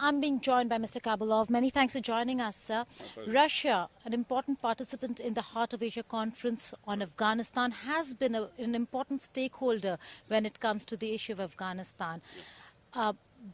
I'm being joined by Mr. Kabulov. Many thanks for joining us, sir. Russia, an important participant in the Heart of Asia Conference on Afghanistan, has been an important stakeholder when it comes to the issue of Afghanistan.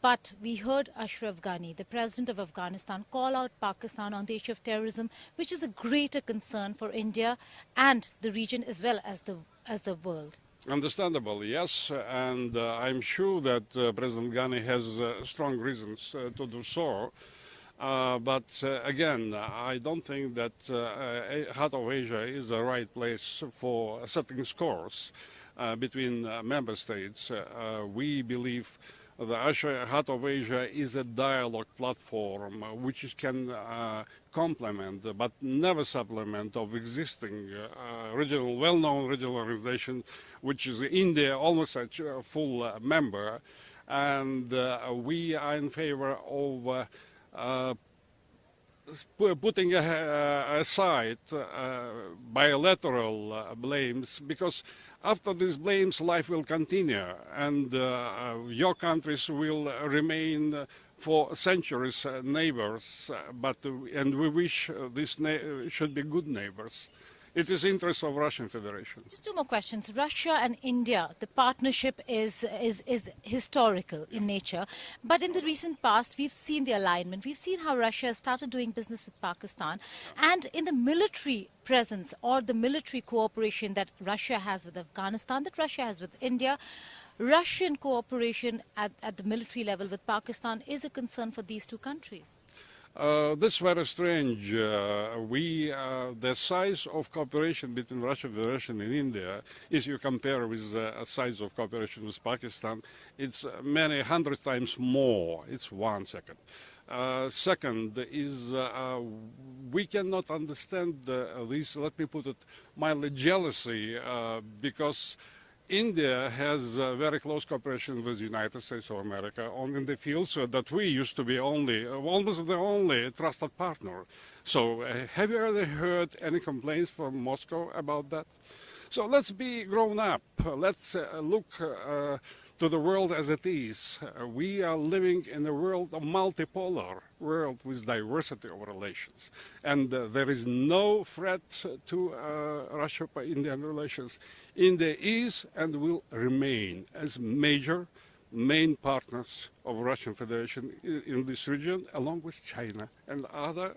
But we heard Ashraf Ghani, the president of Afghanistan, call out Pakistan on the issue of terrorism, which is a greater concern for India and the region as well as the world. Understandable, yes, and I'm sure that President Ghani has strong reasons to do so. But again, I don't think that Heart of Asia is the right place for setting scores between member states. We believe the Heart of Asia is a dialogue platform which can complement but never supplement of existing regional, well-known regional organization, which is India, almost a full member. And we are in favor of putting aside bilateral blames, because after these blames life will continue, and your countries will remain for centuries neighbors, and we wish these should be good neighbors. It is interest of Russian Federation. Just two more questions. Russia and India, the partnership is historical in nature. But in the recent past, we've seen the alignment. We've seen how Russia has started doing business with Pakistan. And in the military presence or the military cooperation that Russia has with Afghanistan, that Russia has with India, Russian cooperation at the military level with Pakistan is a concern for these two countries. That's very strange. The size of cooperation between Russia Federation and India, if you compare with the size of cooperation with Pakistan, it's many hundred times more. It's 1 second. Second is we cannot understand this, let me put it mildly, jealousy, because India has very close cooperation with the United States of America in the fields that we used to be almost the only trusted partner. So have you ever heard any complaints from Moscow about that? So let's be grown up. Let's look to the world as it is. We are living in a world, a multipolar world with diversity of relations. And there is no threat to Russia-Indian relations. India is and will remain as main partners of Russian Federation in this region, along with China and other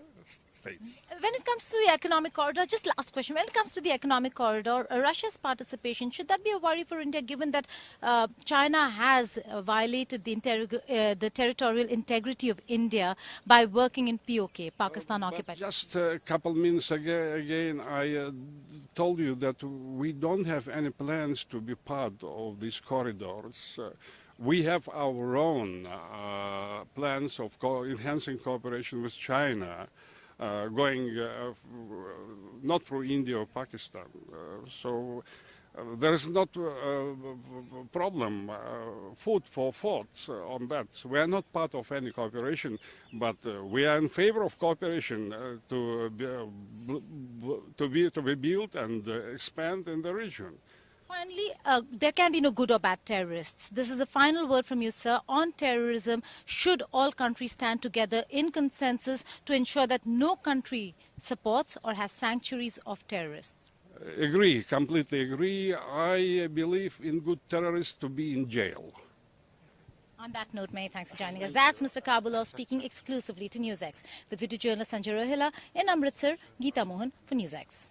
states. When it comes to the economic corridor, just last question, when it comes to the economic corridor, Russia's participation, should that be a worry for India, given that China has violated the territorial integrity of India by working in POK, Pakistan-occupied? Just a couple minutes again, I told you that we don't have any plans to be part of these corridors. We have our own plans of enhancing cooperation with China, going not through India or Pakistan. So there is not a problem, food for thought on that. We are not part of any cooperation, but we are in favor of cooperation to be built and expand in the region. Finally, there can be no good or bad terrorists. This is the final word from you, sir. On terrorism, should all countries stand together in consensus to ensure that no country supports or has sanctuaries of terrorists? Agree, completely agree. I believe in good terrorists to be in jail. On that note, many thanks for joining us. That's Mr. Kabulov speaking exclusively to NewsX. With video journalist Sanjay Rohila in Amritsar, Geeta Mohan for NewsX.